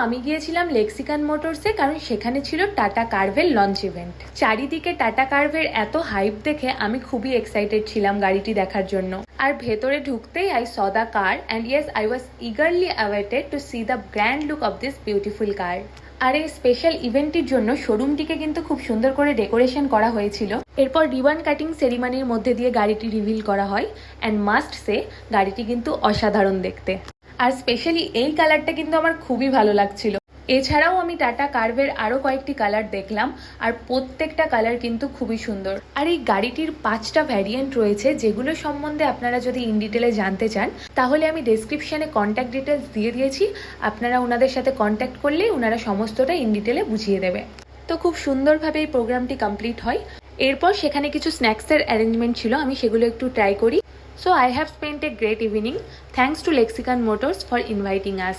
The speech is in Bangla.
আমি গিয়েছিলাম লেক্সিকান মোটরসে, কারণ সেখানে ছিল টাটা কার্ভের লঞ্চ ইভেন্ট। চারিদিকে টাটা কার্ভের এত হাইপ দেখে আমি খুবই এক্সাইটেড ছিলাম গাড়িটি দেখার জন্য। আর ভেতরে ঢুকতেই I saw the car and yes I was eagerly awaited to see the grand look of this beautiful car. আর এই স্পেশাল ইভেন্টটির জন্য শোরুমটিকে কিন্তু খুব সুন্দর করে ডেকোরেশন করা হয়েছিল। এরপর রিবন কাটিং সেরিমনির মধ্যে দিয়ে গাড়িটি রিভিল করা হয় অ্যান্ড মাস্ট সে গাড়িটি কিন্তু অসাধারণ দেখতে। আর স্পেশালি এই কালারটা কিন্তু আমার খুবই ভালো লাগছিল। এছাড়াও আমি টাটা কার্ভের আরও কয়েকটি কালার দেখলাম, আর প্রত্যেকটা কালার কিন্তু খুবই সুন্দর। আর এই গাড়িটির 5টা ভ্যারিয়েন্ট রয়েছে, যেগুলো সম্বন্ধে আপনারা যদি ইন ডিটেলে জানতে চান তাহলে আমি ডেসক্রিপশানে কন্ট্যাক্ট ডিটেলস দিয়ে দিয়েছি। আপনারা ওনাদের সাথে কন্ট্যাক্ট করলেই ওনারা সমস্তটা ইন ডিটেলে বুঝিয়ে দেবে। তো খুব সুন্দরভাবে এই প্রোগ্রামটি কমপ্লিট হয়। এরপর সেখানে কিছু স্ন্যাক্সের অ্যারেঞ্জমেন্ট ছিল, আমি সেগুলো একটু ট্রাই করি। So I have spent a great evening. Thanks to Lexican Motors for inviting us.